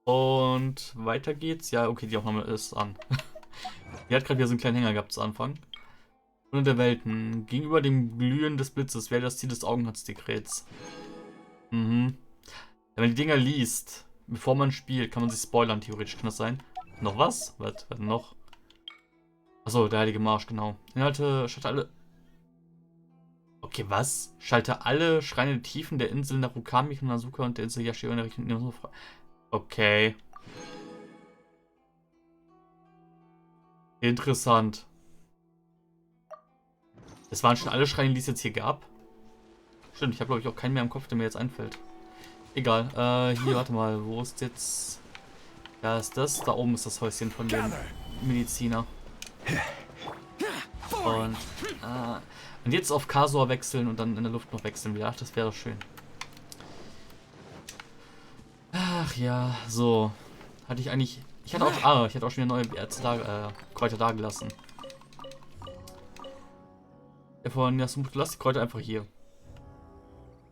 Und weiter geht's. Ja, okay, die Aufnahme ist an. Die hat gerade wieder so einen kleinen Hänger gehabt zu Anfang. Unter der Welten. Gegenüber dem Glühen des Blitzes wäre das Ziel des Augenherzdekrets. Mhm. Wenn man die Dinger liest, bevor man spielt, kann man sich spoilern, theoretisch. Kann das sein? Noch was? Was noch? Achso, der Heilige Marsch, genau. Inhalte, schalte alle... Okay, was? Schalte alle schreiende Tiefen der Insel Narukami von Nasuka und der Insel Yashio in der Richtung... Okay. Interessant. Das waren schon alle Schreine, die es jetzt hier gab. Stimmt, ich habe glaube ich auch keinen mehr im Kopf, der mir jetzt einfällt. Egal, hier, warte mal, wo ist jetzt... Da ist das, da oben ist das Häuschen von dem Mediziner. Und jetzt auf Kasor wechseln und dann in der Luft noch wechseln wieder. Ach, das wäre doch schön. Ach ja, so. Hatte ich eigentlich... Ich hatte auch schon wieder neue Kräuter da gelassen. Ja, von Yasumuto, lass die Kräuter einfach hier.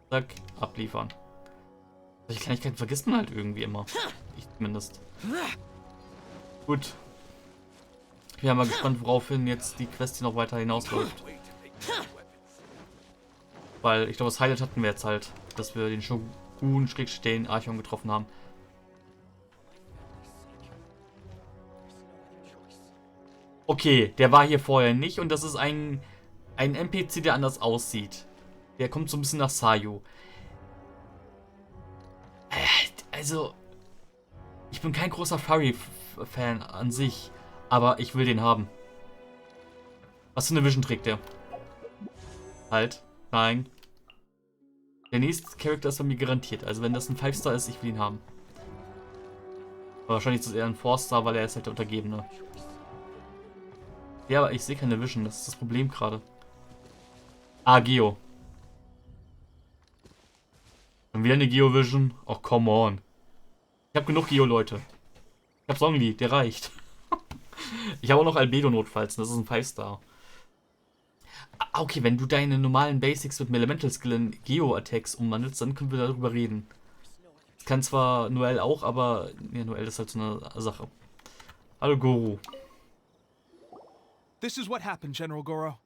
Zack, abliefern. Solche Kleinigkeiten vergisst man halt irgendwie immer. Ich zumindest. Gut. Ich bin ja mal gespannt, woraufhin jetzt die Quest hier noch weiter hinausläuft. Weil ich glaube, das Highlight hatten wir jetzt halt, dass wir den Shogun-den Archon getroffen haben. Okay, der war hier vorher nicht und das ist ein NPC, der anders aussieht. Der kommt so ein bisschen nach Sayu. Also, ich bin kein großer Furry-Fan an sich, aber ich will den haben. Was für eine Vision trägt der? Halt, nein. Der nächste Charakter ist bei mir garantiert. Also wenn das ein 5-Star ist, ich will ihn haben. Aber wahrscheinlich ist es eher ein 4-Star, weil er ist halt der Untergebene. Ja, aber ich sehe keine Vision, das ist das Problem gerade. Ah, Geo. Dann wieder eine Geo-Vision. Oh, come on. Ich habe genug Geo, Leute. Ich habe Songli, der reicht. Ich habe auch noch Albedo notfalls, das ist ein 5-Star. Ah, okay, wenn du deine normalen Basics mit dem Elemental Skill in Geo-Attacks umwandelst, dann können wir darüber reden. Das kann zwar Noel auch, aber ja, Noel ist halt so eine Sache. Hallo, Goro. This is what happened, General Goro.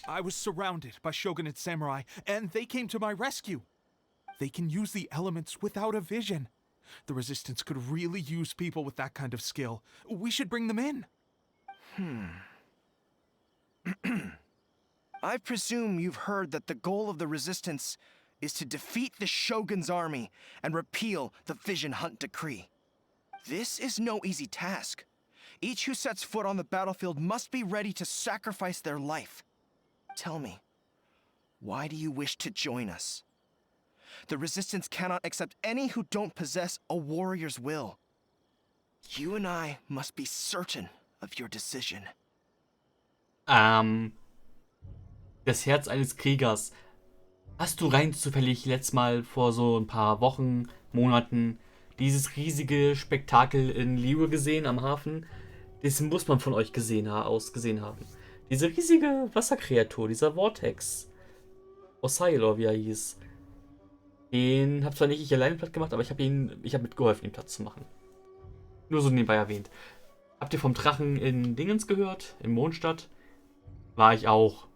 I was surrounded by Shogunate samurai, and they came to my rescue. They can use the elements without a vision. The Resistance could really use people with that kind of skill. We should bring them in. I presume you've heard that the goal of the Resistance is to defeat the Shogun's army and repeal the Vision Hunt Decree. This is no easy task. Each who sets foot on the battlefield must be ready to sacrifice their life. Tell me, why do you wish to join us? The Resistance cannot accept any who don't possess a warrior's will. You and I must be certain of your decision. Das Herz eines Kriegers. Hast du rein zufällig letztes Mal vor so ein paar Wochen, Monaten dieses riesige Spektakel in Liyue gesehen am Hafen? Das muss man von euch gesehen haben. Diese riesige Wasserkreatur, dieser Vortex. Osailor, wie er hieß. Den hab zwar nicht ich alleine platt gemacht, aber ich habe mitgeholfen, ihn platt zu machen. Nur so nebenbei erwähnt. Habt ihr vom Drachen in Dingens gehört? In Mondstadt? War ich auch.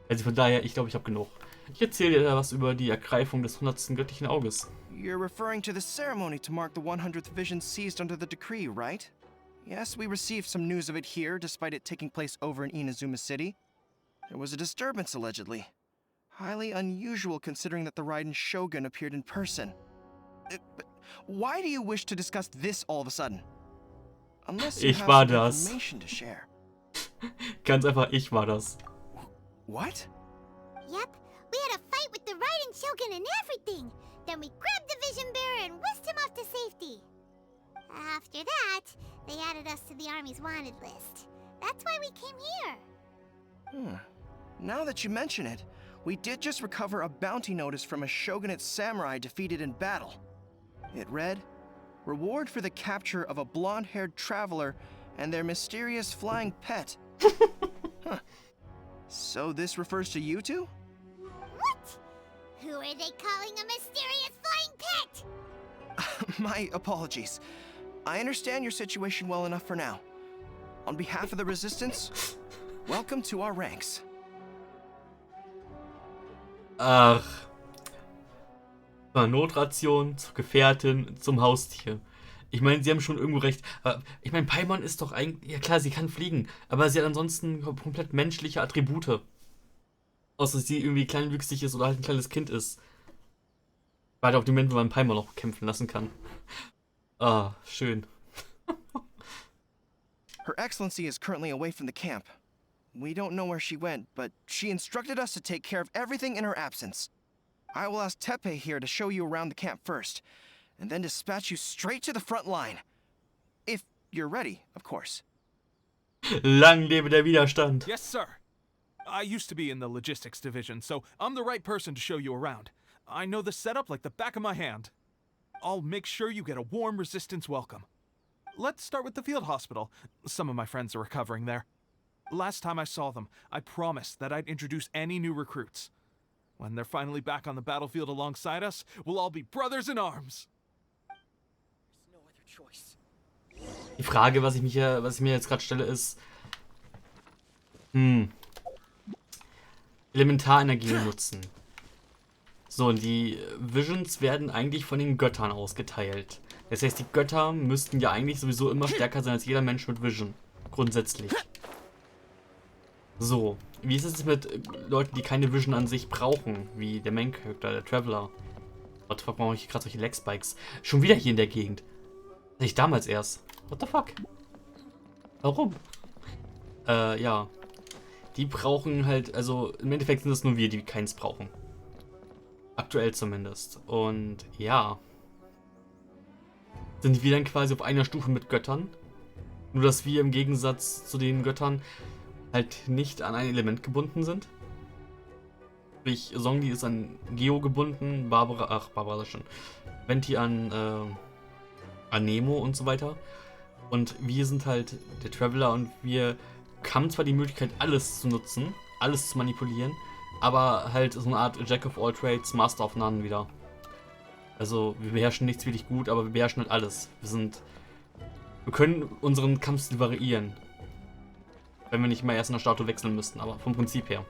Also von daher, ich glaube, ich habe genug. Ich erzähle dir was über die Ergreifung des 100. göttlichen Auges. You're referring to the ceremony to mark the 100th vision seized under the decree, right? Yes, we received some news of it here, despite it taking place over in Inazuma City. There was a disturbance, allegedly. Highly unusual considering that the Raiden Shogun appeared in person. But why do you wish to discuss this all of a sudden? Unless you have some information to share. Ganz einfach, ich war das. What? Yep, we had a fight with the Raiden Shogun and everything. Then we grabbed the Vision Bearer and whisked him off to safety. After that, they added us to the Army's wanted list. That's why we came here. Now that you mention it, we did just recover a bounty notice from a Shogunate samurai defeated in battle. It read, "Reward for the capture of a blonde-haired traveler and their mysterious flying pet." Huh. So this refers to you two? What? Who are they calling a mysterious flying pet? My apologies. I understand your situation well enough for now. On behalf of the Resistance, welcome to our ranks. Ach. Von Notration zur Gefährtin zum Haustier. Ich meine, sie haben schon irgendwo recht. Aber ich meine, Paimon ist doch eigentlich. Ja klar, sie kann fliegen. Aber sie hat ansonsten komplett menschliche Attribute. Außer dass sie irgendwie kleinwüchsig ist oder halt ein kleines Kind ist. War halt auch der Moment, wo man Paimon noch kämpfen lassen kann. Ah, schön. Her Excellency is currently away from the camp. We don't know where she went, but she instructed us to take care of everything in her absence. I will ask Tepe here to show you around the camp first, and then dispatch you straight to the front line. If you're ready, of course. Lang lebe der Widerstand. Yes, sir. I used to be in the logistics division, so I'm the right person to show you around. I know the setup like the back of my hand. I'll make sure you get a warm Resistance welcome. Let's start with the field hospital. Some of my friends are recovering there. Last time I saw them, I promised that I'd introduce any new recruits. When they're finally back on the battlefield alongside us, we'll all be brothers in arms. There's no other choice. Die Frage, was ich mir jetzt gerade stelle, ist. Elementarenergie nutzen. So, und die Visions werden eigentlich von den Göttern ausgeteilt. Das heißt, die Götter müssten ja eigentlich sowieso immer stärker sein als jeder Mensch mit Vision. Grundsätzlich. So, wie ist es mit Leuten, die keine Vision an sich brauchen? Wie der Main Character, der Traveler. What the fuck, brauche ich gerade solche Leg-Spikes? Schon wieder hier in der Gegend. Das hatte ich damals erst. What the fuck? Warum? Ja. Die brauchen halt, also im Endeffekt sind es nur wir, die keins brauchen. Aktuell zumindest. Und ja. Sind wir dann quasi auf einer Stufe mit Göttern. Nur, dass wir im Gegensatz zu den Göttern halt nicht an ein Element gebunden sind. Sprich, Songli ist an Geo gebunden, Barbara schon. Venti an Nemo und so weiter. Und wir sind halt der Traveler und wir haben zwar die Möglichkeit, alles zu nutzen, alles zu manipulieren, aber halt so eine Art Jack of all Trades, Master of None wieder. Also wir beherrschen nichts wirklich gut, aber wir beherrschen halt alles. Wir können unseren Kampfstil variieren. Wenn wir nicht mal erst in der Statue wechseln müssten, aber vom Prinzip her.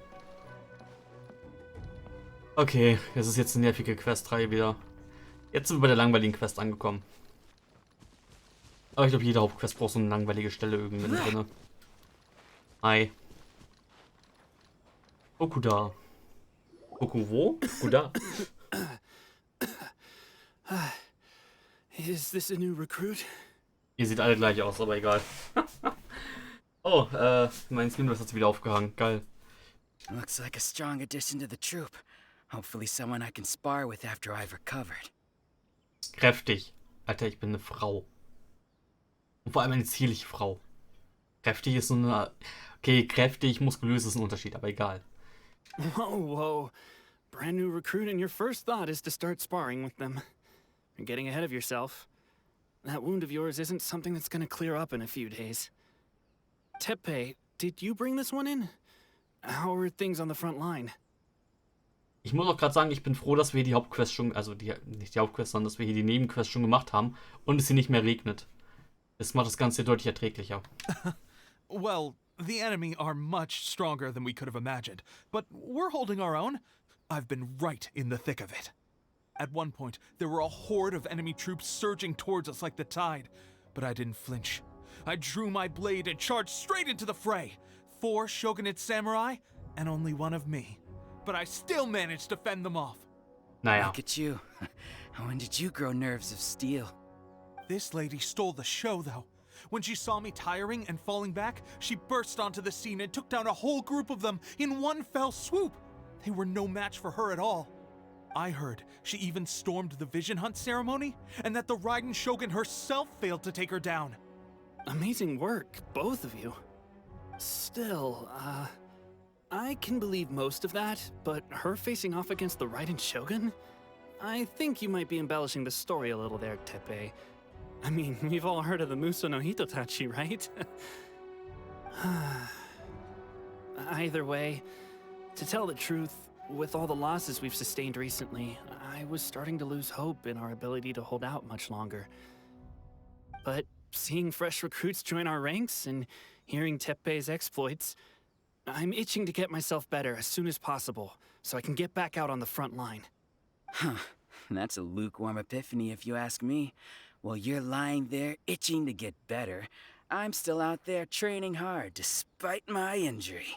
Okay, das ist jetzt eine nervige Questreihe wieder. Jetzt sind wir bei der langweiligen Quest angekommen. Aber ich glaube, jede Hauptquest braucht so eine langweilige Stelle irgendwie drin. Hi. Okuda. Oku wo? Okuda. Is this a new recruit? Ihr seht alle gleich aus, aber egal. Oh, mein Skinrest hat sich wieder aufgehangen. Geil. Looks like a strong addition to the troop. Hopefully someone I can spar with after I've recovered. Kräftig. Alter, ich bin eine Frau. Und vor allem eine zierliche Frau. Kräftig ist so eine... Okay, kräftig, muskulös ist ein Unterschied, aber egal. Whoa. Brand new recruit and your first thought is to start sparring with them. You're getting ahead of yourself. That wound of yours isn't something that's gonna clear up in a few days. Tepe, did you bring this one in? How are things on the front line? Ich muss auch gerade sagen, ich bin froh, dass wir die Hauptquest schon, also nicht die Hauptquest, sondern dass wir hier die Nebenquest schon gemacht haben und es hier nicht mehr regnet. Das macht das Ganze deutlich erträglicher. Well, the enemy are much stronger than we could have imagined, but we're holding our own. I've been right in the thick of it. At one point, there were a horde of enemy troops surging towards us like the tide, but I didn't flinch. I drew my blade and charged straight into the fray. 4 shogunate samurai, and only 1 of me. But I still managed to fend them off. Naja. Look at you. When did you grow nerves of steel? This lady stole the show, though. When she saw me tiring and falling back, she burst onto the scene and took down a whole group of them in one fell swoop. They were no match for her at all. I heard she even stormed the Vision Hunt ceremony, and that the Raiden Shogun herself failed to take her down. Amazing work, both of you. Still, I can believe most of that, but her facing off against the Raiden Shogun? I think you might be embellishing the story a little there, Tepe. I mean, we've all heard of the Muso no Hitotachi, right? Either way, to tell the truth, with all the losses we've sustained recently, I was starting to lose hope in our ability to hold out much longer. But seeing fresh recruits join our ranks and hearing Teppei's exploits, I'm itching to get myself better as soon as possible so I can get back out on the front line. Huh. That's a lukewarm epiphany if you ask me. While you're lying there itching to get better, I'm still out there training hard despite my injury.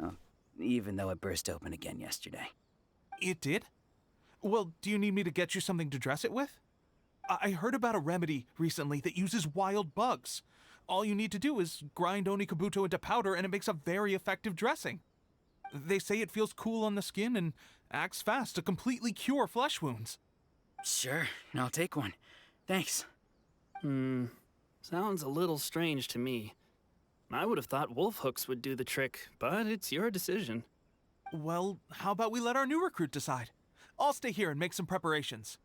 Oh, even though it burst open again yesterday. It did? Well, do you need me to get you something to dress it with? I heard about a remedy recently that uses wild bugs. All you need to do is grind Onikabuto into powder and it makes a very effective dressing. They say it feels cool on the skin and acts fast to completely cure flesh wounds. Sure, I'll take one. Thanks. Sounds a little strange to me. I would have thought wolf hooks would do the trick, but it's your decision. Well, how about we let our new recruit decide? I'll stay here and make some preparations.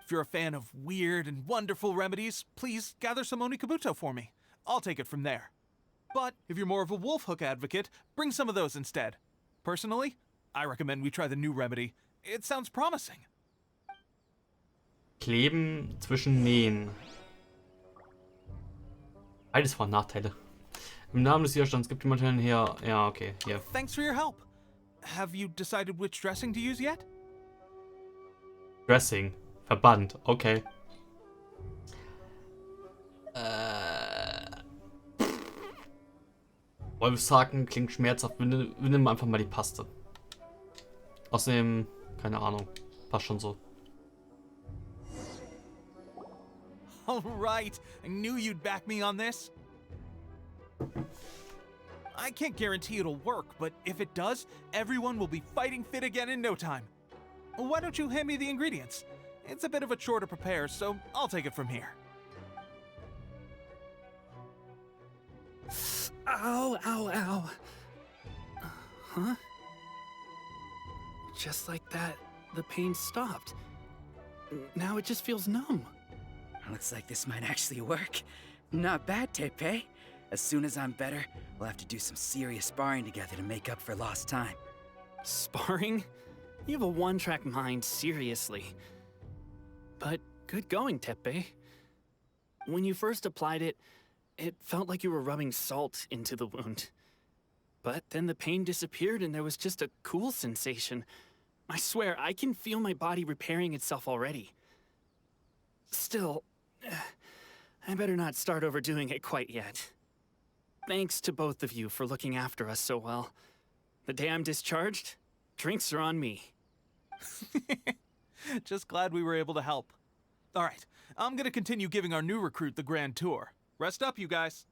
If you're a fan of weird and wonderful remedies, please gather some Onikabuto for me. I'll take it from there. But if you're more of a wolf hook advocate, bring some of those instead. Personally, I recommend we try the new remedy. It sounds promising. Kleben zwischen Nähen. Beides waren Nachteile. Im Namen des Widerstands gibt jemand her. Ja, okay, hier. Thanks for your help. Have you decided which dressing to use yet? Dressing. Verband. Okay. Wolfshaken klingt schmerzhaft. Wir nehmen einfach mal die Paste. Außerdem, keine Ahnung. Passt schon so. All right, I knew you'd back me on this. I can't guarantee it'll work, but if it does, everyone will be fighting fit again in no time. Why don't you hand me the ingredients? It's a bit of a chore to prepare, so I'll take it from here. Ow, ow, ow. Huh? Just like that, the pain stopped. Now it just feels numb. Looks like this might actually work. Not bad, Teppei. As soon as I'm better, we'll have to do some serious sparring together to make up for lost time. Sparring? You have a one-track mind, seriously. But good going, Teppei. When you first applied it, it felt like you were rubbing salt into the wound. But then the pain disappeared and there was just a cool sensation. I swear, I can feel my body repairing itself already. Still, I better not start overdoing it quite yet. Thanks to both of you for looking after us so well. The day I'm discharged, drinks are on me. Just glad we were able to help. All right, I'm gonna continue giving our new recruit the grand tour. Rest up, you guys.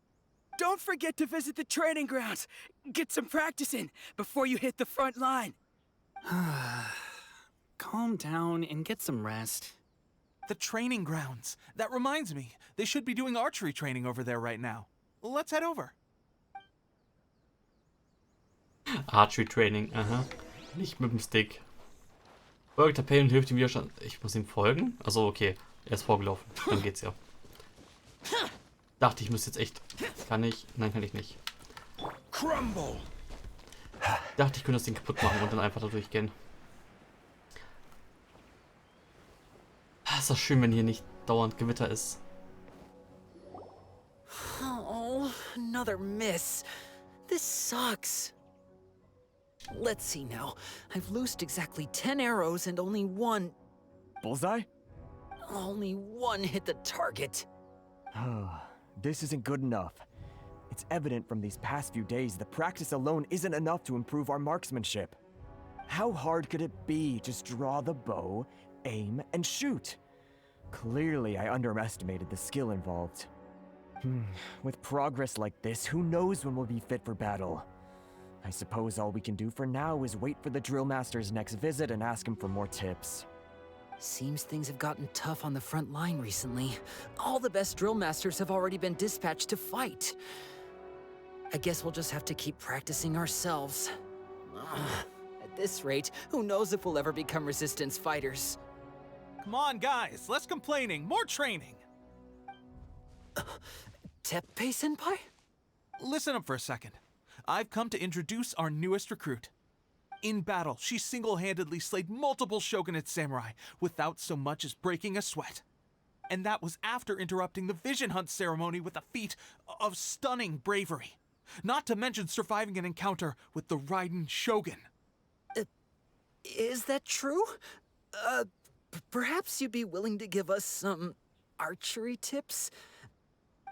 Don't forget to visit the training grounds. Get some practice in before you hit the front line. Calm down and get some rest. The training grounds. That reminds me, they should be doing archery training over there right now. Let's head over. Archery Training, aha. Nicht mit dem Stick. Folgt Teppei und hilft dem Widerstand. Ich muss ihm folgen? Also okay, er ist vorgelaufen. Dann geht's ja. Dachte ich müsste jetzt echt. Kann ich? Nein, kann ich nicht. Crumble! Dachte ich könnte das Ding kaputt machen und dann einfach da durchgehen. Ist doch schön, wenn hier nicht dauernd Gewitter ist. Oh, another miss. This sucks. Let's see now. I've loosed exactly 10 arrows and only one Bullseye? hit the target. This isn't good enough. It's evident from these past few days that practice alone isn't enough to improve our marksmanship. How hard could it be? Just draw the bow, aim, and shoot. Clearly, I underestimated the skill involved. With progress like this, who knows when we'll be fit for battle? I suppose all we can do for now is wait for the drill master's next visit and ask him for more tips. Seems things have gotten tough on the front line recently. All the best drill masters have already been dispatched to fight. I guess we'll just have to keep practicing ourselves. At this rate, who knows if we'll ever become resistance fighters. Come on, guys, less complaining, more training. Teppei-senpai? Listen up for a second. I've come to introduce our newest recruit. In battle, she single-handedly slayed multiple shogunate samurai without so much as breaking a sweat. And that was after interrupting the vision hunt ceremony with a feat of stunning bravery. Not to mention surviving an encounter with the Raiden Shogun. Is that true? Perhaps you'd be willing to give us some archery tips?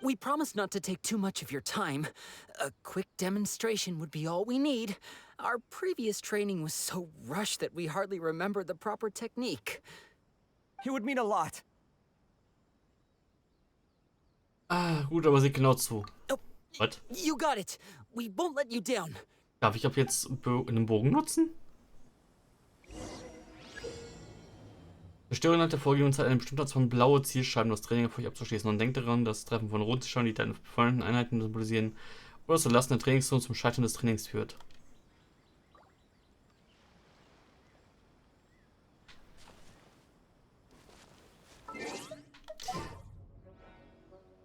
We promise not to take too much of your time. A quick demonstration would be all we need. Our previous training was so rushed that we hardly remember the proper technique. It would mean a lot. Ah, gut, aber sieht genau zu. Oh, Was? you got it. We won't let you down. Darf ich ab jetzt einen Bogen nutzen? Zerstören hat der vorgegebenen Zeit eine bestimmte Anzahl von blaue Zielscheiben, das Training erfolgreich abzuschließen. Und denkt daran, das Treffen von roten Zielscheiben, die deine befreundeten Einheiten symbolisieren, oder das Verlassen der Trainingszone zum Scheitern des Trainings führt.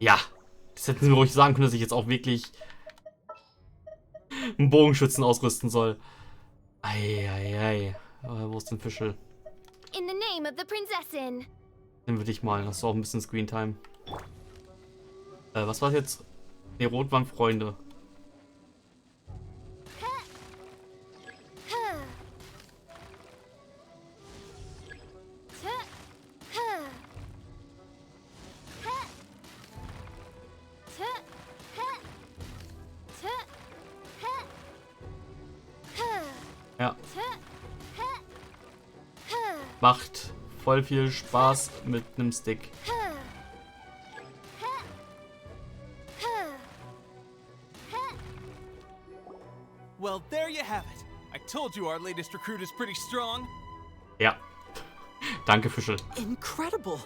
Ja, das hätten sie mir ruhig sagen können, dass ich jetzt auch wirklich einen Bogenschützen ausrüsten soll. Eieiei. Wo ist denn Fischl? In the name of the Prinzessin. Nehmen wir dich mal, hast du auch ein bisschen Screentime. Was war jetzt? Ne, rot waren Freunde. Ja. Macht voll viel Spaß mit einem Stick. Well, there you have it. I told you our latest recruit is pretty strong. Ja. Danke, Fischl. Incredible.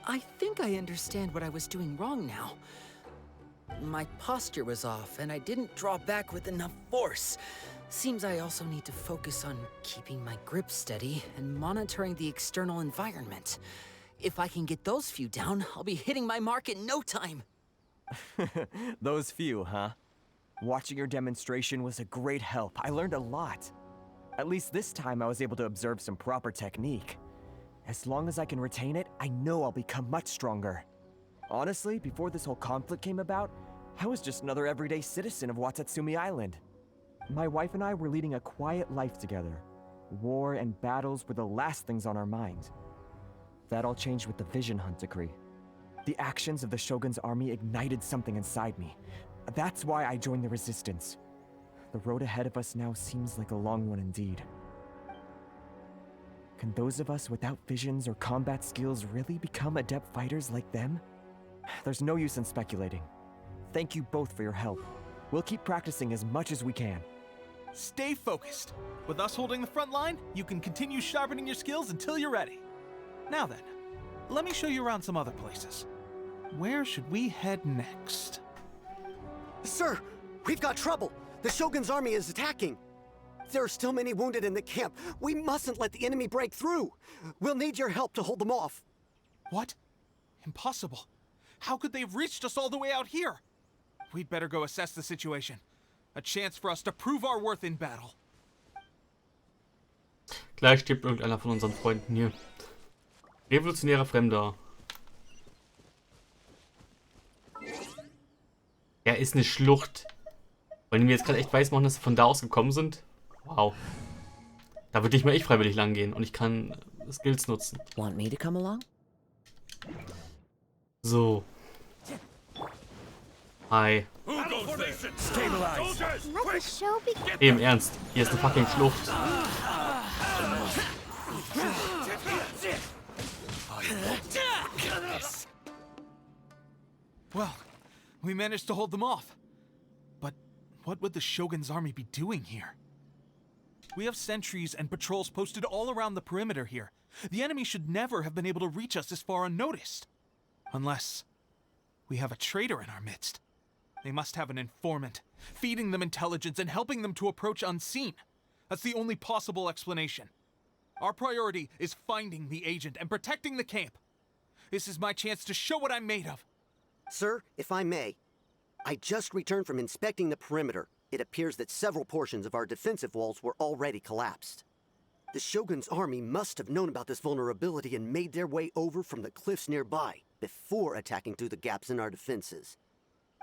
I think I understand what I was doing wrong now. My posture was off, and I didn't draw back with enough force. Seems I also need to focus on keeping my grip steady and monitoring the external environment. If I can get those few down, I'll be hitting my mark in no time. Those few, huh? Watching your demonstration was a great help. I learned a lot. At least this time I was able to observe some proper technique. As long as I can retain it, I know I'll become much stronger. Honestly, before this whole conflict came about, I was just another everyday citizen of Watatsumi Island. My wife and I were leading a quiet life together. War and battles were the last things on our mind. That all changed with the Vision Hunt decree. The actions of the Shogun's army ignited something inside me. That's why I joined the Resistance. The road ahead of us now seems like a long one indeed. Can those of us without visions or combat skills really become adept fighters like them? There's no use in speculating. Thank you both for your help. We'll keep practicing as much as we can. Stay focused. With us holding the front line, you can continue sharpening your skills until you're ready. Now then, let me show you around some other places. Where should we head next? Sir, we've got trouble. The Shogun's army is attacking. There are still many wounded in the camp. We mustn't let the enemy break through. We'll need your help to hold them off. What? Impossible. How could they have reached us all the way out here? We'd better go assess the situation. A chance for us to prove our worth in battle. Gleich stirbt irgendeiner von unseren Freunden hier. Revolutionärer Fremder. Er ist eine Schlucht. Wollen die mir jetzt gerade echt weiß machen, dass sie von da aus gekommen sind? Wow. Da würde ich mal echt freiwillig lang gehen und ich kann Skills nutzen. Want me to come along? So. Hi. Let the show begin. Im Ernst, hier ist eine fucking Schlucht. Well, we managed to hold them off. But what would the Shogun's army be doing here? We have sentries and patrols posted all around the perimeter here. The enemy should never have been able to reach us this far unnoticed. Unless we have a traitor in our midst. They must have an informant, feeding them intelligence and helping them to approach unseen. That's the only possible explanation. Our priority is finding the agent and protecting the camp. This is my chance to show what I'm made of. Sir, if I may, I just returned from inspecting the perimeter, it appears that several portions of our defensive walls were already collapsed. The Shogun's army must have known about this vulnerability and made their way over from the cliffs nearby before attacking through the gaps in our defenses.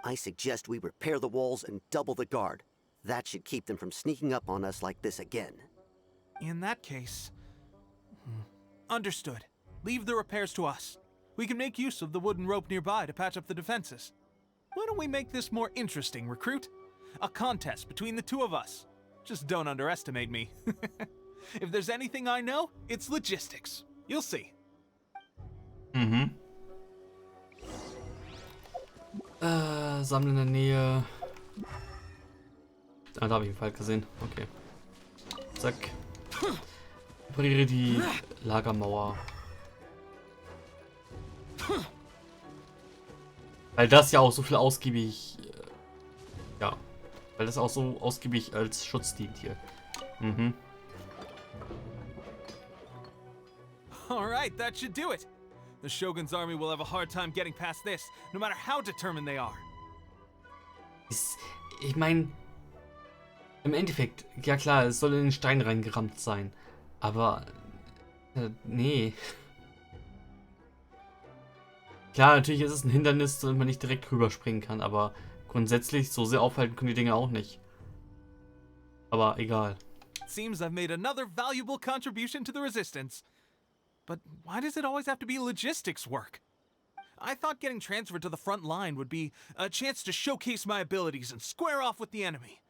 I suggest we repair the walls and double the guard. That should keep them from sneaking up on us like this again. In that case... Understood. Leave the repairs to us. We can make use of the wooden rope nearby to patch up the defenses. Why don't we make this more interesting, recruit? A contest between the two of us. Just don't underestimate me. If there's anything I know, it's logistics. You'll see. Sammeln in der Nähe. Ah, da habe ich einen Fall gesehen. Okay. Zack. Repariere die Lagermauer. Weil das ja auch so viel ausgiebig... ja. Weil das auch so ausgiebig als Schutz dient hier. Alright, that should do it. The Shogun's army will have a hard time getting past this, no matter how determined they are. Ich meine, im Endeffekt, ja klar, es soll in den Stein reingerammt sein. Aber, nee. Klar, natürlich ist es ein Hindernis, damit man nicht direkt rüberspringen kann, aber grundsätzlich so sehr aufhalten können die Dinge auch nicht. Aber egal. Seems I've made another valuable contribution to the Resistance. But why does it always have to be logistics work? I thought getting transferred to the front line would be a chance to showcase my abilities and square off with the enemy.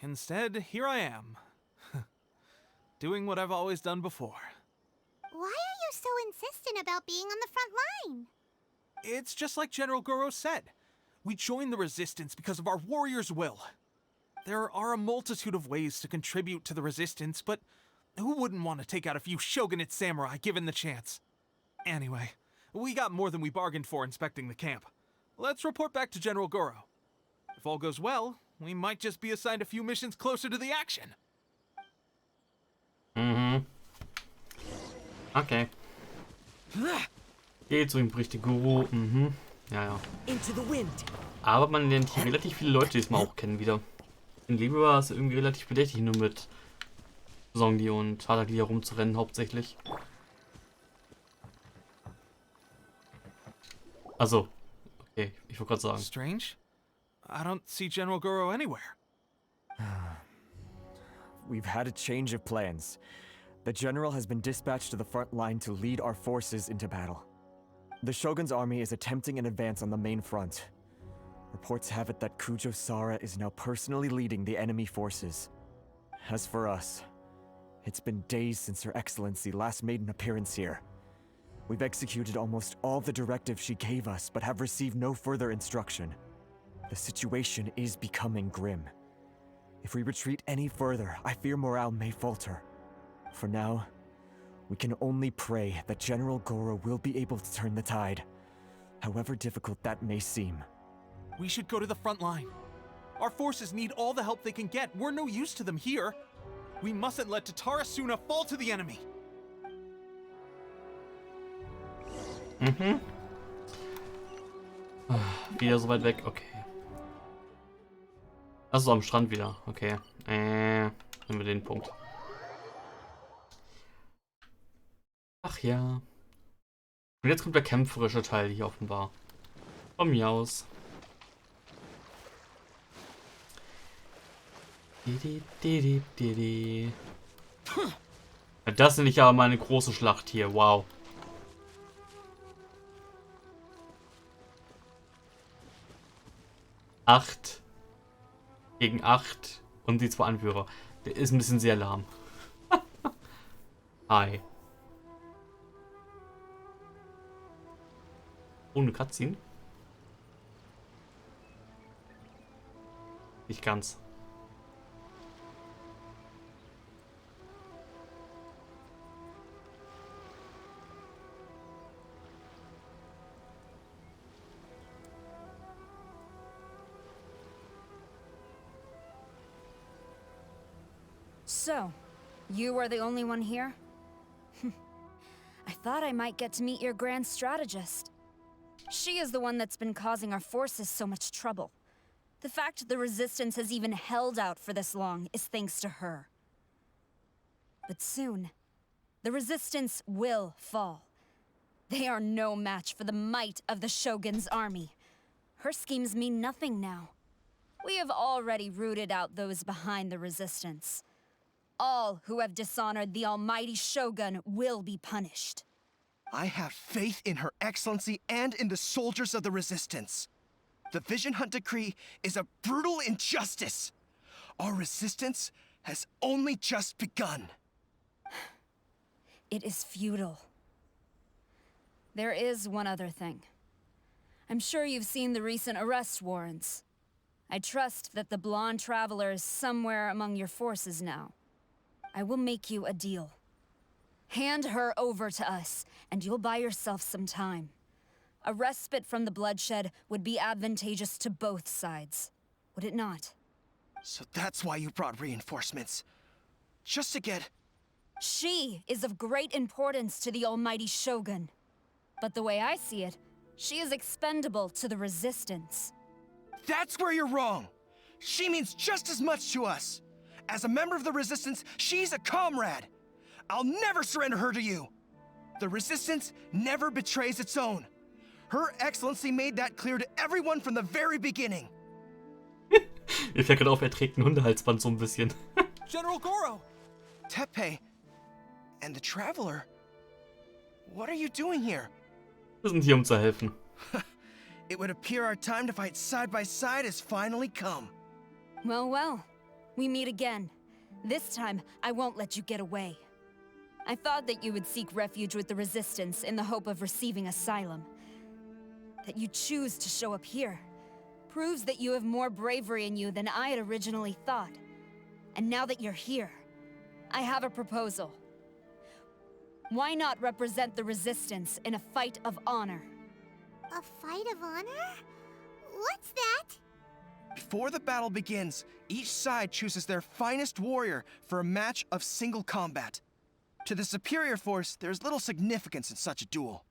Instead, here I am. Doing what I've always done before. Why are you so insistent about being on the front line? It's just like General Goro said. We joined the Resistance because of our warrior's will. There are a multitude of ways to contribute to the Resistance, but who wouldn't want to take out a few Shogunate samurai given the chance? Anyway, we got more than we bargained for inspecting the camp. Let's report back to General Goro. If all goes well, we might just be assigned a few missions closer to the action. Okay. Geht zu dem Bericht Guru. Ja. Aber man lernt hier relativ viele Leute diesmal auch kennen wieder. In Liebe war es irgendwie relativ bedächtig, nur mit Songi und Hadaglia rumzurennen hauptsächlich. Also, okay, ich wollte gerade sagen. Strange. I don't see General Goro anywhere. We've had a change of plans. The general has been dispatched to the front line to lead our forces into battle. The Shogun's army is attempting an advance on the main front. Reports have it that Kujo Sara is now personally leading the enemy forces. As for us, it's been days since Her Excellency last made an appearance here. We've executed almost all the directives she gave us, but have received no further instruction. The situation is becoming grim. If we retreat any further, I fear morale may falter. For now, we can only pray that General Goro will be able to turn the tide, however difficult that may seem. We should go to the front line. Our forces need all the help they can get. We're no use to them here. We mustn't let Tatara Suna fall to the enemy. Wieder so weit weg, okay. Also am Strand wieder, okay. Nehmen wir den Punkt. Ach ja. Und jetzt kommt der kämpferische Teil hier offenbar. Von mir aus. Ja, das nenne ich aber mal eine große Schlacht hier, wow. Acht gegen 8 und die 2 Anführer. Der ist ein bisschen sehr lahm. Hi. Ohne Cutscene? Nicht ganz. So, you are the only one here? I thought I might get to meet your grand strategist. She is the one that's been causing our forces so much trouble. The fact the Resistance has even held out for this long is thanks to her. But soon, the Resistance will fall. They are no match for the might of the Shogun's army. Her schemes mean nothing now. We have already rooted out those behind the Resistance. All who have dishonored the almighty Shogun will be punished. I have faith in Her Excellency and in the soldiers of the Resistance. The Vision Hunt Decree is a brutal injustice. Our resistance has only just begun. It is futile. There is one other thing. I'm sure you've seen the recent arrest warrants. I trust that the blonde traveler is somewhere among your forces now. I will make you a deal. Hand her over to us, and you'll buy yourself some time. A respite from the bloodshed would be advantageous to both sides, would it not? So that's why you brought reinforcements. Just to get... She is of great importance to the almighty Shogun. But the way I see it, she is expendable to the Resistance. That's where you're wrong. She means just as much to us. As a member of the Resistance, she's a comrade. I'll never surrender her to you. The Resistance never betrays its own. Her Excellency made that clear to everyone from the very beginning. Mir fällt gerade auf, er trägt ein Hundehalsband so ein bisschen. General Goro! Teppei and the Traveler? What are you doing here? Wir sind hier, um zu helfen. It would appear our time to fight side by side has finally come. Well, well. We meet again. This time, I won't let you get away. I thought that you would seek refuge with the Resistance in the hope of receiving asylum. That you choose to show up here proves that you have more bravery in you than I had originally thought. And now that you're here, I have a proposal. Why not represent the Resistance in a fight of honor? A fight of honor? What's that? Before the battle begins, each side chooses their finest warrior for a match of single combat. To the superior force, there's little significance in such a duel.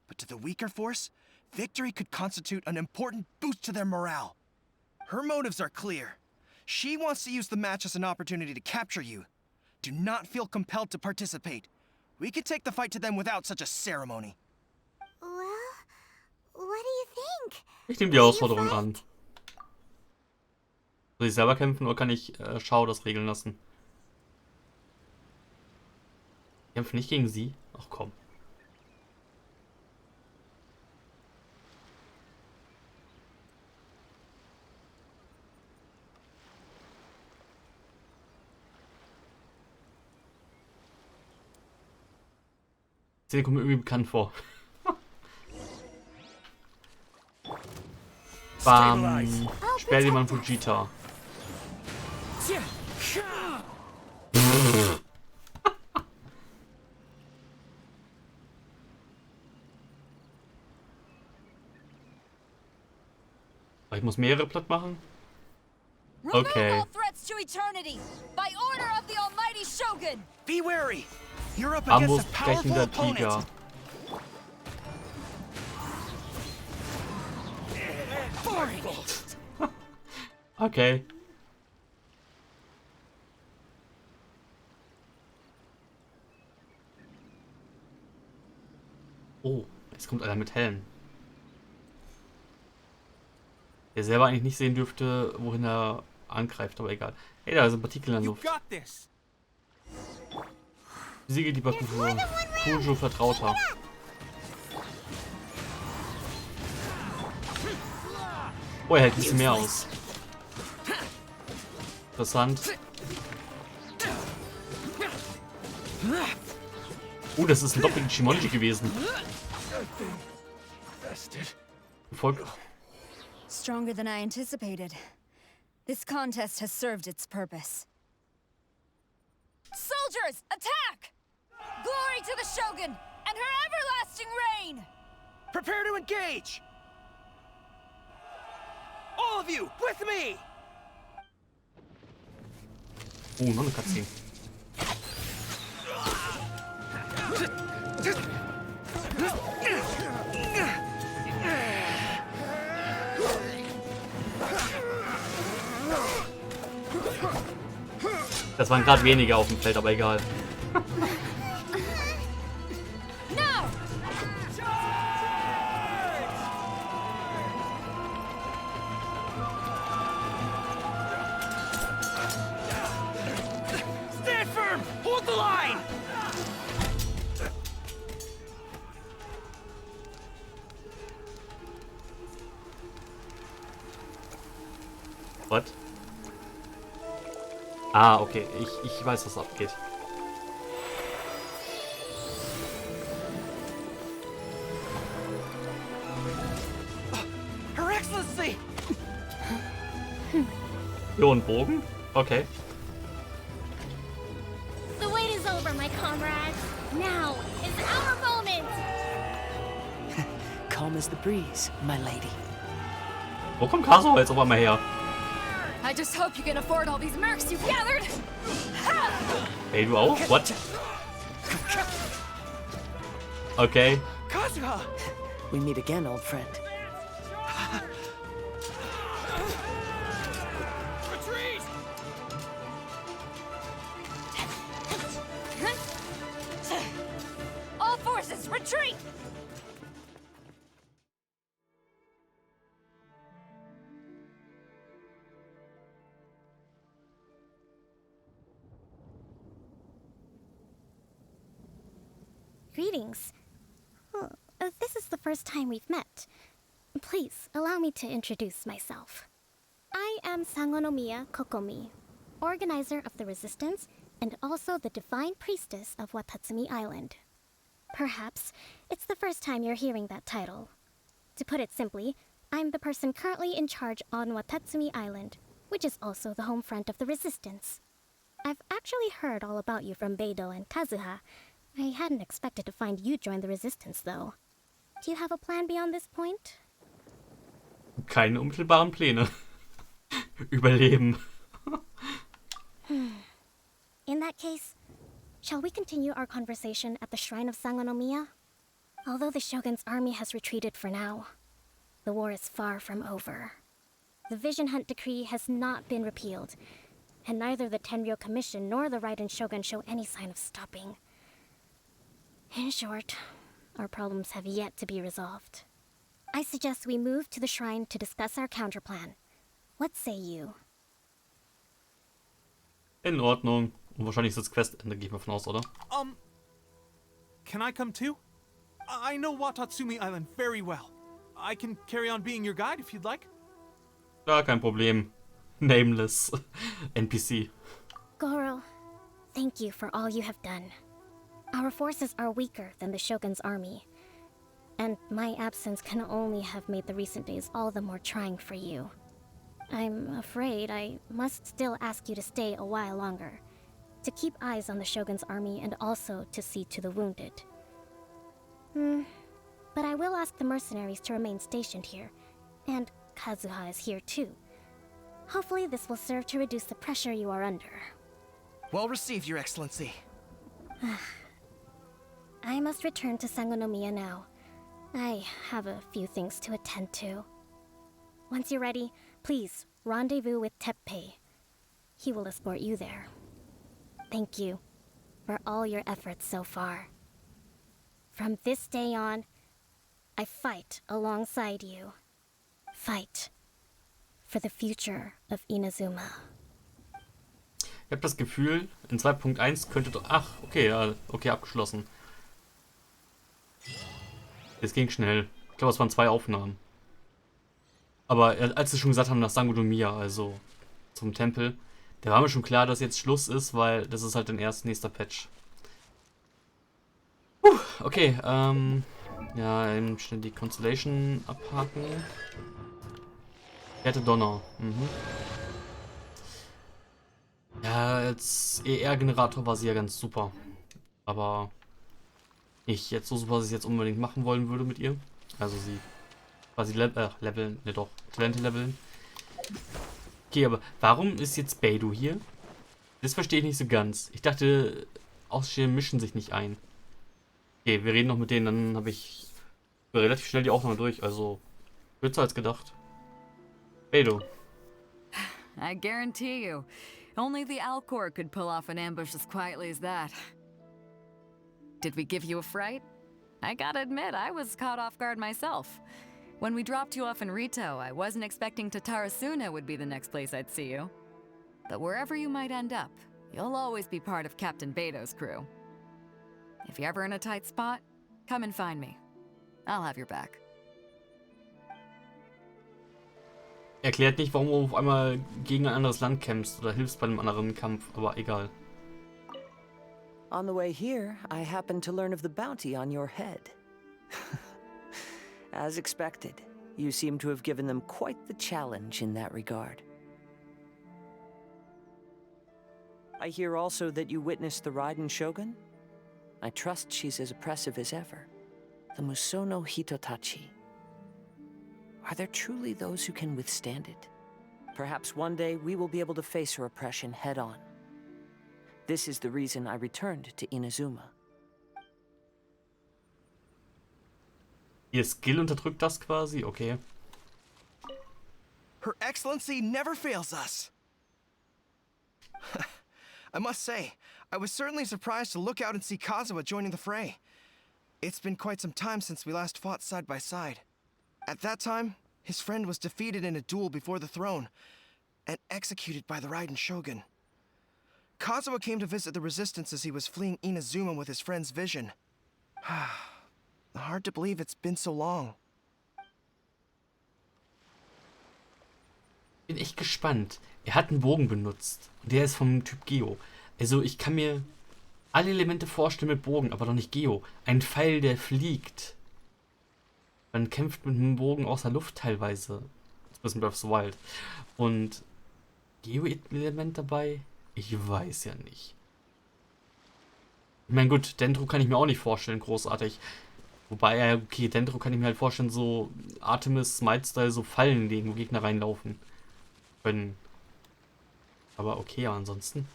But to the weaker force, victory could constitute an important boost to their morale. Her motives are clear. She wants to use the match as an opportunity to capture you. Do not feel compelled to participate. We could take the fight to them without such a ceremony. Well, what do you think? Ich nehme die Herausforderung an. Soll ich selber kämpfen oder kann ich Shao das regeln lassen? Kämpfen nicht gegen sie? Ach komm. Sie kommt mir irgendwie bekannt vor. Bam. Sperr jemand Fujita. Ich muss mehrere platt machen? Okay. Be wary! You're up against a powerful Ambusbrechender opponent. Tiger. Okay. Oh, jetzt kommt einer mit Helm. Der selber eigentlich nicht sehen dürfte, wohin er angreift, aber egal. Hey, da sind Partikel in der Luft. Siege die Bakufu. Kujo vertrauter. Oh, er hält ein bisschen mehr aus. Interessant. Oh, das ist ein doppelter Shimonji gewesen. Folgt. Stronger than I anticipated. This contest has served its purpose. Soldiers, attack! Glory to the Shogun and her everlasting reign! Prepare to engage! All of you, with me! Oh, noch eine Cutscene. Das waren gerade weniger auf dem Feld, aber egal. Stand firm! Hold the line! What? Ah, okay. Ich weiß, was abgeht. Her Excellency! Jo, ein Bogen? Okay. The wait is over, my comrades. Now is our moment. Calm as the breeze, my lady. Wo kommt Kaso jetzt auf einmal her? I just hope you can afford all these mercs you've gathered. Hey, du auch? What? Okay. Kazuha! We meet again, old friend. Retreat! All forces, retreat! Greetings. This is the first time we've met. Please, allow me to introduce myself. I am Sangonomiya Kokomi, organizer of the Resistance and also the Divine Priestess of Watatsumi Island. Perhaps it's the first time you're hearing that title. To put it simply, I'm the person currently in charge on Watatsumi Island, which is also the home front of the Resistance. I've actually heard all about you from Beidou and Kazuha. I hadn't expected to find you join the Resistance, though. Do you have a plan beyond this point? Keine unmittelbaren Pläne. Überleben. In that case, shall we continue our conversation at the Shrine of Sangonomiya? Although the Shogun's army has retreated for now, the war is far from over. The Vision Hunt Decree has not been repealed, and neither the Tenryo Commission nor the Raiden Shogun show any sign of stopping. In short, our problems have yet to be resolved. I suggest we move to the shrine to discuss our counterplan. What say you? In Ordnung. Und wahrscheinlich ist das Questende, gehe ich mal von aus, oder? Can I come too? I know Watatsumi Island very well. I can carry on being your guide if you'd like. Ja, kein Problem. Nameless. NPC. Goro, thank you for all you have done. Our forces are weaker than the Shogun's army, and my absence can only have made the recent days all the more trying for you. I'm afraid I must still ask you to stay a while longer, to keep eyes on the Shogun's army and also to see to the wounded. But I will ask the mercenaries to remain stationed here, and Kazuha is here too. Hopefully this will serve to reduce the pressure you are under. Well received, Your Excellency. I must return to Sangonomiya now. I have a few things to attend to. Once you're ready, please rendezvous with Teppei. He will escort you there. Thank you for all your efforts so far. From this day on, I fight alongside you. Fight for the future of Inazuma. Ich habe das Gefühl, in 2.1 könnte doch... Ach, okay, ja, okay, abgeschlossen. Es ging schnell. Ich glaube, es waren 2 Aufnahmen. Aber als sie schon gesagt haben, nach Sangonomiya, also zum Tempel, da war mir schon klar, dass jetzt Schluss ist, weil das ist halt dann erst nächster Patch. Okay, ja, eben schnell die Constellation abhaken. Härte Donner. Ja, als ER-Generator war sie ja ganz super. Aber nicht jetzt so super, dass ich jetzt unbedingt machen wollen würde mit ihr. Also sie quasi leveln, ne doch, Talente leveln. Okay, aber warum ist jetzt Beidou hier? Das verstehe ich nicht so ganz. Ich dachte, Aussteher mischen sich nicht ein. Okay, wir reden noch mit denen, dann habe ich relativ schnell die Aufnahme durch. Also, kürzer als gedacht. Beidou. I guarantee you, Only the Alcor could pull off an ambush as quietly as that. Did we give you a fright? I gotta admit, I was caught off guard myself. When we dropped you off in Rito, I wasn't expecting Tatarasuna would be the next place I'd see you. But wherever you might end up, you'll always be part of Captain Beto's crew. If you're ever in a tight spot, come and find me. I'll have your back. Erklärt nicht, warum du auf einmal gegen ein anderes Land kämpfst oder hilfst bei einem anderen Kampf, aber egal. On the way here, I happened to learn of the bounty on your head. As expected, you seem to have given them quite the challenge in that regard. I hear also that you witnessed the Raiden Shogun? I trust she's as oppressive as ever. The Musono Hitotachi. Are there truly those who can withstand it? Perhaps one day we will be able to face her oppression head-on. This is the reason I returned to Inazuma. Ihr Skill unterdrückt das quasi? Okay. Her Excellency never fails us. I must say, I was certainly surprised to look out and see Kazuha joining the fray. It's been quite some time since we last fought side by side. At that time, his friend was defeated in a duel before the throne and executed by the Raiden Shogun. Kazuha came to visit the resistance as he was fleeing Inazuma with his friend's vision. Hard to believe it's been so long. Bin echt gespannt. Er hat einen Bogen benutzt. Und der ist vom Typ Geo. Also ich kann mir alle Elemente vorstellen mit Bogen, aber doch nicht Geo. Ein Pfeil, der fliegt. Man kämpft mit einem Bogen aus der Luft teilweise. Das ist ein bisschen Breath of the Wild. Und Geo-Element dabei? Ich weiß ja nicht. Ich meine, gut, Dendro kann ich mir auch nicht vorstellen, großartig. Wobei, okay, Dendro kann ich mir halt vorstellen, so Artemis Smite-Style, so Fallen legen, wo Gegner reinlaufen können. Aber okay, aber ansonsten.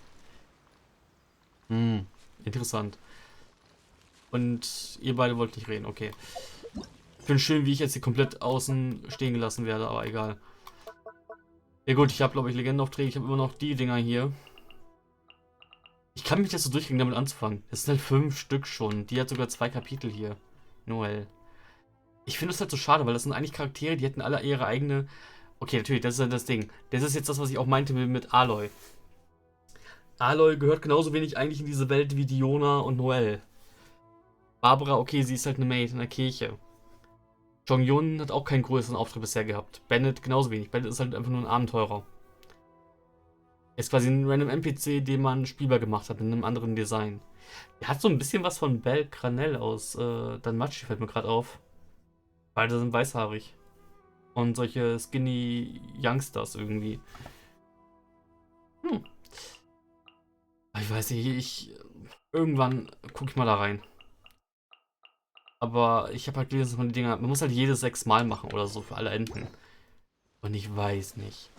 Interessant. Und ihr beide wollt nicht reden, okay. Ich finde schön, wie ich jetzt hier komplett außen stehen gelassen werde, aber egal. Ja gut, ich habe, glaube ich, Legendenaufträge. Ich habe immer noch die Dinger hier. Ich kann mich jetzt so durchgehen, damit anzufangen. Das sind halt 5 Stück schon. Die hat sogar 2 Kapitel hier. Noel. Ich finde es halt so schade, weil das sind eigentlich Charaktere, die hätten alle ihre eigene... Okay, natürlich, das ist halt das Ding. Das ist jetzt das, was ich auch meinte mit Aloy. Aloy gehört genauso wenig eigentlich in diese Welt wie Diona und Noel. Barbara, okay, sie ist halt eine Maid in der Kirche. Jong-Yun hat auch keinen größeren Auftritt bisher gehabt. Bennett genauso wenig. Bennett ist halt einfach nur ein Abenteurer. Er ist quasi ein random NPC, den man spielbar gemacht hat, in einem anderen Design. Er hat so ein bisschen was von Belle Granell aus Danmachi, fällt mir gerade auf. Beide sind weißhaarig. Und solche skinny Youngsters irgendwie. Ich weiß nicht, irgendwann gucke ich mal da rein. Aber ich habe halt gelesen, dass man die Dinger, man muss halt jedes 6 Mal machen oder so für alle Enden. Und ich weiß nicht.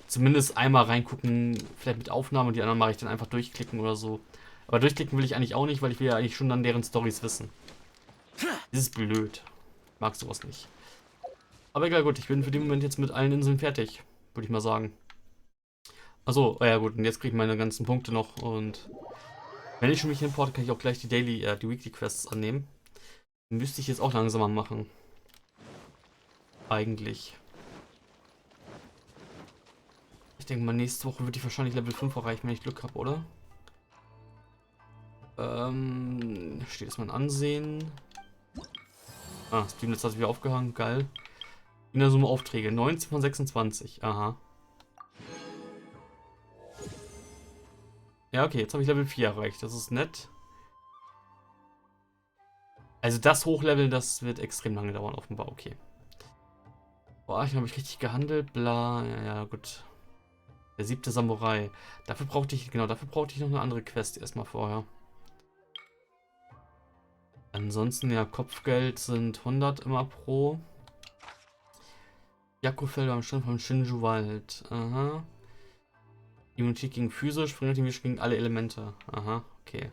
Zumindest einmal reingucken, vielleicht mit Aufnahme und die anderen mache ich dann einfach durchklicken oder so. Aber durchklicken will ich eigentlich auch nicht, weil ich will ja eigentlich schon dann deren Storys wissen. Das ist blöd. Mag sowas nicht. Aber egal, gut, ich bin für den Moment jetzt mit allen Inseln fertig, würde ich mal sagen. Achso, ja gut, und jetzt kriege ich meine ganzen Punkte noch und wenn ich schon mich importe, kann ich auch gleich die Weekly Quests annehmen. Müsste ich jetzt auch langsamer machen. Eigentlich. Ich denke mal, nächste Woche würde ich wahrscheinlich Level 5 erreichen, wenn ich Glück habe, oder? Steht jetzt mal ein Ansehen. Ah, Streamlets hat sich wieder aufgehangen, geil. Inazuma Aufträge, 19 von 26, aha. Ja, okay, jetzt habe ich Level 4 erreicht, das ist nett. Also das Hochlevel, das wird extrem lange dauern, offenbar, okay. Boah, ich habe ich richtig gehandelt, bla, ja, gut. Der 7. Samurai. Dafür brauchte ich noch eine andere Quest erstmal vorher. Ansonsten, ja, Kopfgeld sind 100 immer pro. Jakofeld am Strand vom Shinju-Wald. Aha. Immunität gegen physisch, Springertimisch gegen alle Elemente. Aha, okay.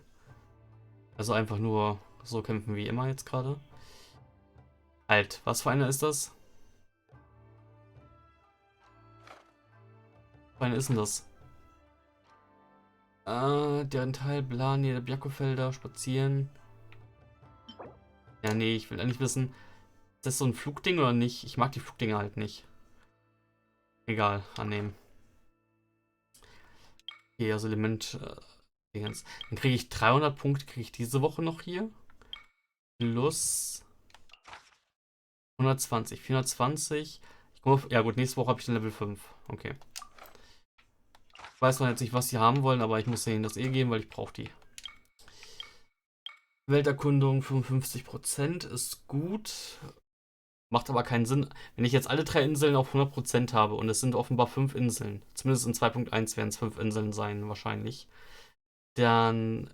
Also einfach nur so kämpfen wie immer jetzt gerade. Halt, was für einer ist das? Was für eine ist denn das? Deren Teil, bla, nee, der Bjackofelder, spazieren. Ja, nee, ich will eigentlich wissen, ist das so ein Flugding oder nicht? Ich mag die Flugdinger halt nicht. Egal, annehmen. Okay, also Element, Dingens. Dann kriege ich 300 Punkte, kriege ich diese Woche noch hier. Plus 120, 420. Ich guck mal, ja gut, nächste Woche habe ich dann Level 5. Okay. Ich weiß noch jetzt nicht, was sie haben wollen, aber ich muss ihnen das eh geben, weil ich brauche die. Welterkundung 55% ist gut. Macht aber keinen Sinn. Wenn ich jetzt alle 3 Inseln auf 100% habe und es sind offenbar 5 Inseln, zumindest in 2.1 werden es 5 Inseln sein, wahrscheinlich, dann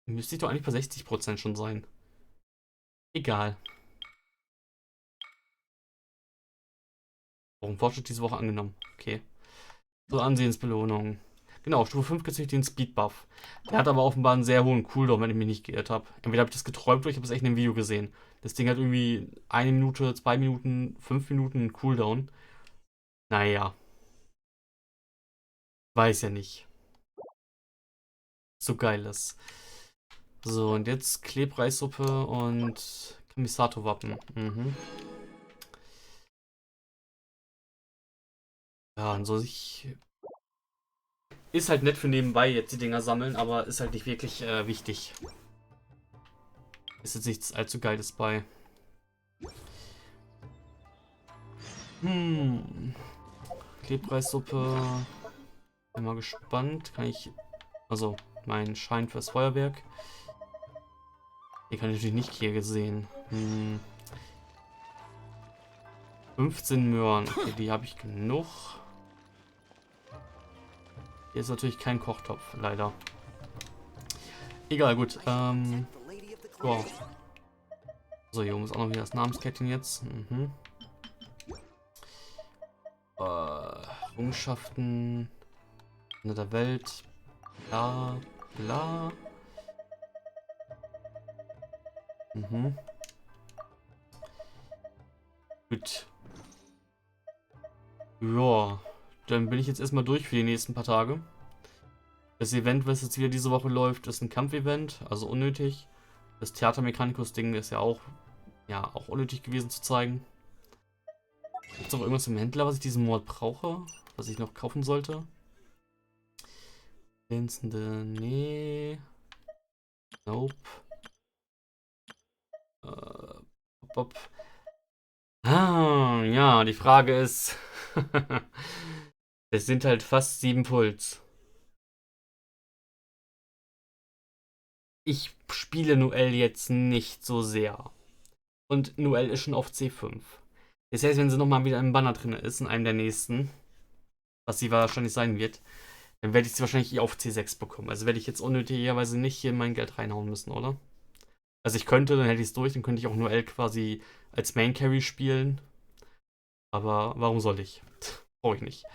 müsste ich doch eigentlich bei 60% schon sein. Egal. Warum Fortschritt diese Woche angenommen? Okay. So, Ansehensbelohnung. Genau, Stufe 5 kriegt den Speed Buff. Der hat aber offenbar einen sehr hohen Cooldown, wenn ich mich nicht geirrt habe. Entweder habe ich das geträumt oder ich habe es echt in einem Video gesehen. Das Ding hat irgendwie 1 Minute, 2 Minuten, 5 Minuten Cooldown. Naja. Weiß ja nicht. So geil ist. So, und jetzt Klebreissuppe und Kamisato-Wappen. Mhm. Ja, und so sich. Ist halt nett für nebenbei jetzt die Dinger sammeln, aber ist halt nicht wirklich wichtig. Ist jetzt nichts allzu Geiles bei. Klebreissuppe. Bin mal gespannt. Kann ich. Also, mein Schein fürs Feuerwerk. Hier kann ich natürlich nicht hier sehen. 15 Möhren. Okay, die habe ich genug. Hier ist natürlich kein Kochtopf, leider. Egal, gut. So. So, hier oben ist auch noch wieder das Namenskettchen jetzt. Errungenschaften. Ende der Welt. Bla, bla. Gut. Ja, dann bin ich jetzt erstmal durch für die nächsten paar Tage. Das Event, was jetzt wieder diese Woche läuft, ist ein Kampfevent, also unnötig. Das Theatermechanikus-Ding ist ja auch unnötig gewesen zu zeigen. Gibt es noch irgendwas im Händler, was ich diesen Monat brauche? Was ich noch kaufen sollte? Glänzende, nee. Nope. Bob. Ah, ja, die Frage ist... Es sind halt fast 7 Puls. Ich spiele Noelle jetzt nicht so sehr. Und Noelle ist schon auf C5. Das heißt, wenn sie nochmal wieder im Banner drin ist, in einem der nächsten, was sie wahrscheinlich sein wird, dann werde ich sie wahrscheinlich auf C6 bekommen. Also werde ich jetzt unnötigerweise nicht hier mein Geld reinhauen müssen, oder? Also ich könnte, dann hätte ich es durch, dann könnte ich auch Noelle quasi als Main Carry spielen. Aber warum soll ich? Brauche ich nicht.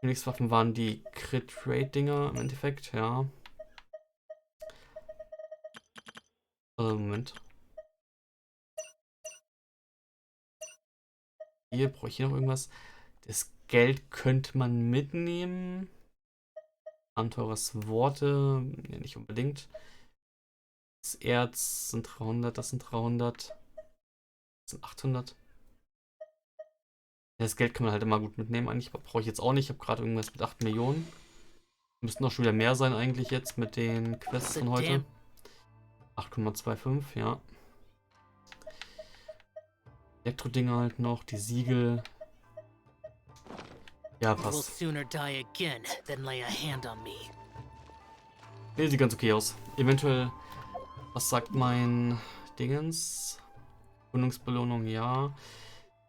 Königswaffen waren die Crit-Rate-Dinger im Endeffekt, ja. Moment. Hier brauche ich hier noch irgendwas. Das Geld könnte man mitnehmen. Abenteurers Worte, ja, nicht unbedingt. Das Erz sind 300, das sind 300. Das sind 800. Das Geld kann man halt immer gut mitnehmen eigentlich. Brauche ich jetzt auch nicht. Ich habe gerade irgendwas mit 8 Millionen. Müssten auch schon wieder mehr sein eigentlich jetzt mit den Quests von heute. 8,25, ja. Elektro-Dinger halt noch, die Siegel. Ja, passt. Nee, sieht ganz okay aus. Eventuell, was sagt mein Dingens? Gründungsbelohnung, ja.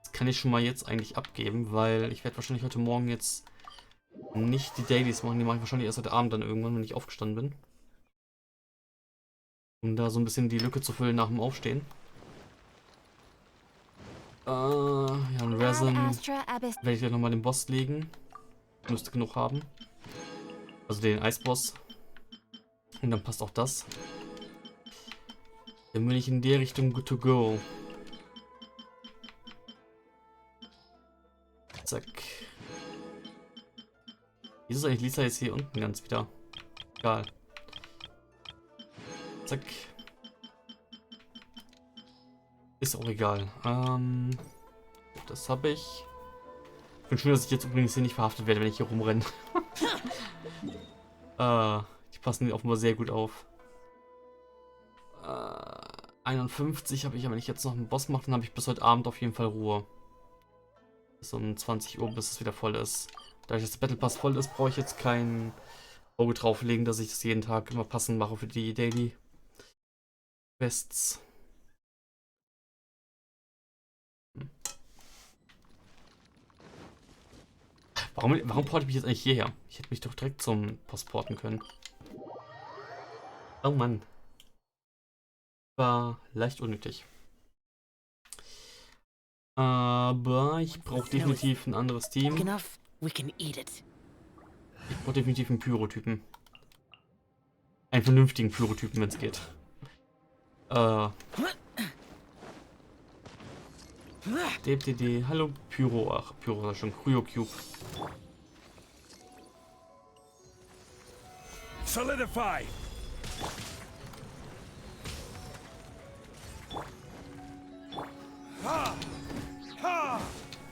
Das kann ich schon mal jetzt eigentlich abgeben, weil ich werde wahrscheinlich heute Morgen jetzt nicht die Dailies machen. Die mache ich wahrscheinlich erst heute Abend dann irgendwann, wenn ich aufgestanden bin. Um da so ein bisschen die Lücke zu füllen nach dem Aufstehen. Ja, ein Resin werde ich ja nochmal den Boss legen. Müsste genug haben. Also den Eisboss. Und dann passt auch das. Dann bin ich in der Richtung good to go. Zack. Wieso ist eigentlich Lisa jetzt hier unten ganz wieder? Egal. Zack. Ist auch egal. Das habe ich. Ich bin schön, dass ich jetzt übrigens hier nicht verhaftet werde, wenn ich hier rumrenne. Die passen offenbar sehr gut auf. 51 habe ich, aber wenn ich jetzt noch einen Boss mache, dann habe ich bis heute Abend auf jeden Fall Ruhe. Bis um 20 Uhr, bis es wieder voll ist. Da ich das Battle Pass voll ist, brauche ich jetzt kein Auge drauflegen, dass ich das jeden Tag immer passend mache für die Daily Quests. Warum porte ich mich jetzt eigentlich hierher? Ich hätte mich doch direkt zum Post porten können. Oh Mann. War leicht unnötig. Aber ich brauche definitiv ein anderes Team. Ich brauche definitiv einen Pyrotypen. Einen vernünftigen Pyrotypen, wenn es geht. DPD, hallo Pyro, ach Pyro ist schon Cryo Cube. Solidify!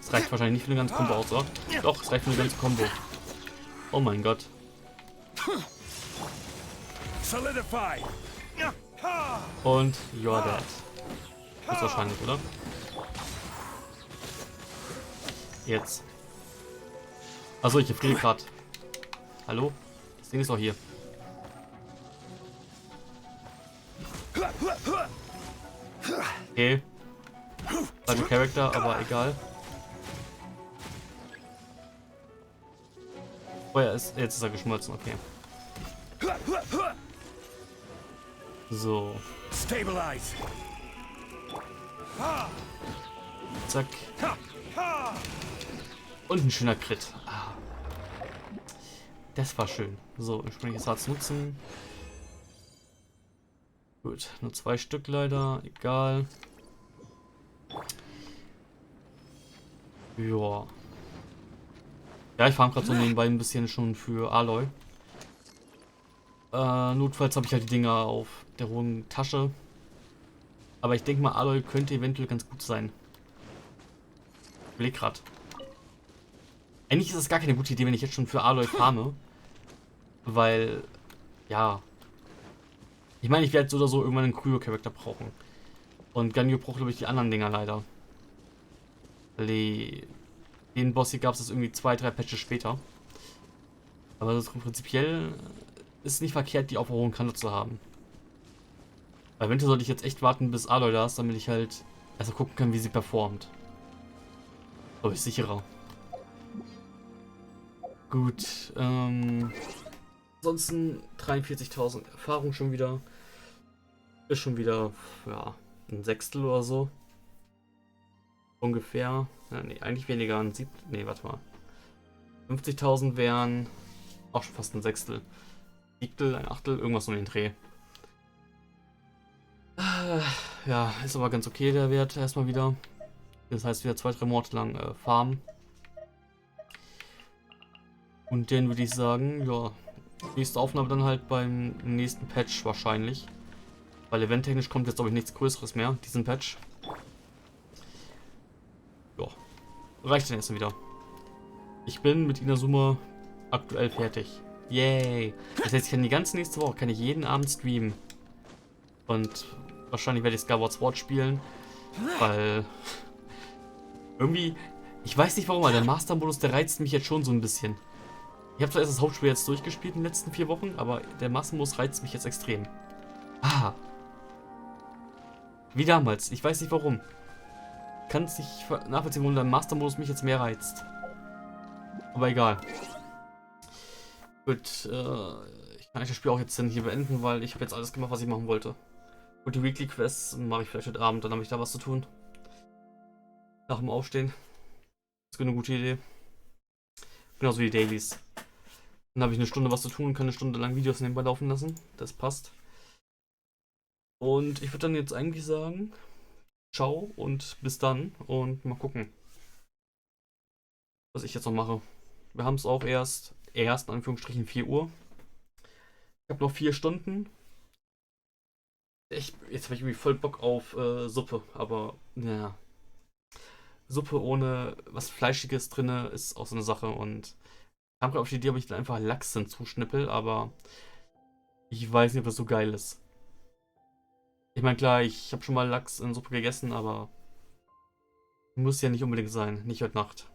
Es reicht wahrscheinlich nicht für eine ganze Combo aus, oder? Doch, es reicht für eine ganze Combo. Oh mein Gott. Solidify! Und you're dead. Das ist wahrscheinlich, oder? Jetzt. Achso, ich friere gerade. Hallo? Das Ding ist doch hier. Okay. Falscher Charakter, aber egal. Oh ja, jetzt ist er geschmolzen, okay. So. Stabilize! Zack. Und ein schöner Crit. Ah. Das war schön. So, entsprechendes Harz nutzen. Gut, nur 2 Stück leider. Egal. Ja. Ja, ich farm gerade so nebenbei ein bisschen schon für Aloy. Notfalls habe ich halt die Dinger auf der hohen Tasche. Aber ich denke mal, Aloy könnte eventuell ganz gut sein. Ich überleg grad. Eigentlich ist das gar keine gute Idee, wenn ich jetzt schon für Aloy farme. Weil, ja. Ich meine, ich werde so oder so irgendwann einen Cryo-Charakter brauchen. Und Ganyu braucht, glaube ich, die anderen Dinger leider. Den Boss hier gab es irgendwie 2, 3 Patches später. Aber das prinzipiell ist nicht verkehrt, die auf der hohen Kante zu haben. Weil eventuell sollte ich jetzt echt warten, bis Aloy da ist, damit ich halt erstmal gucken kann, wie sie performt. Aber ich sicherer. Gut, ansonsten 43.000 Erfahrung schon wieder. Ist schon wieder, ja, ein Sechstel oder so. Ungefähr. Ja, nee, eigentlich weniger, ein Siebtel. Nee, warte mal. 50.000 wären auch schon fast ein Sechstel. Siebtel, ein Achtel, irgendwas um den Dreh. Ja, ist aber ganz okay der Wert erstmal wieder. Das heißt wieder 2, 3 Monate lang farmen. Und den würde ich sagen, ja, nächste Aufnahme dann halt beim nächsten Patch wahrscheinlich. Weil eventtechnisch kommt jetzt, glaube ich, nichts Größeres mehr, diesen Patch. Ja, reicht dann erstmal wieder. Ich bin mit Inazuma aktuell fertig. Yay! Das heißt, ich kann die ganze nächste Woche, kann ich jeden Abend streamen. Und wahrscheinlich werde ich Skyward Sword spielen, weil irgendwie, ich weiß nicht warum, aber der Master-Modus, der reizt mich jetzt schon so ein bisschen. Ich habe zwar erst das Hauptspiel jetzt durchgespielt in den letzten 4 Wochen, aber der Master-Modus reizt mich jetzt extrem. Ah. Wie damals, ich weiß nicht warum. Kann es nicht nachvollziehen, warum der Master-Modus mich jetzt mehr reizt. Aber egal. Gut, ich kann das Spiel auch jetzt dann hier beenden, weil ich habe jetzt alles gemacht, was ich machen wollte. Und die Weekly Quests mache ich vielleicht heute Abend, dann habe ich da was zu tun. Nach dem Aufstehen. Das ist eine gute Idee. Genauso wie die Dailies. Dann habe ich eine Stunde was zu tun und kann eine Stunde lang Videos nebenbei laufen lassen. Das passt. Und ich würde dann jetzt eigentlich sagen, ciao und bis dann und mal gucken, was ich jetzt noch mache. Wir haben es auch erst erst in Anführungsstrichen 4 Uhr. Ich habe noch 4 Stunden. Jetzt habe ich irgendwie voll Bock auf Suppe, aber naja. Suppe ohne was Fleischiges drin ist auch so eine Sache und ich habe auf die Idee, ob ich dann einfach Lachs hinzuschnippel, aber ich weiß nicht, ob das so geil ist. Ich meine, klar, ich habe schon mal Lachs in Suppe gegessen, aber muss ja nicht unbedingt sein, nicht heute Nacht.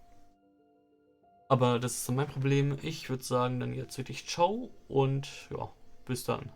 Aber das ist mein Problem. Ich würde sagen, dann jetzt wirklich ciao und ja, bis dann.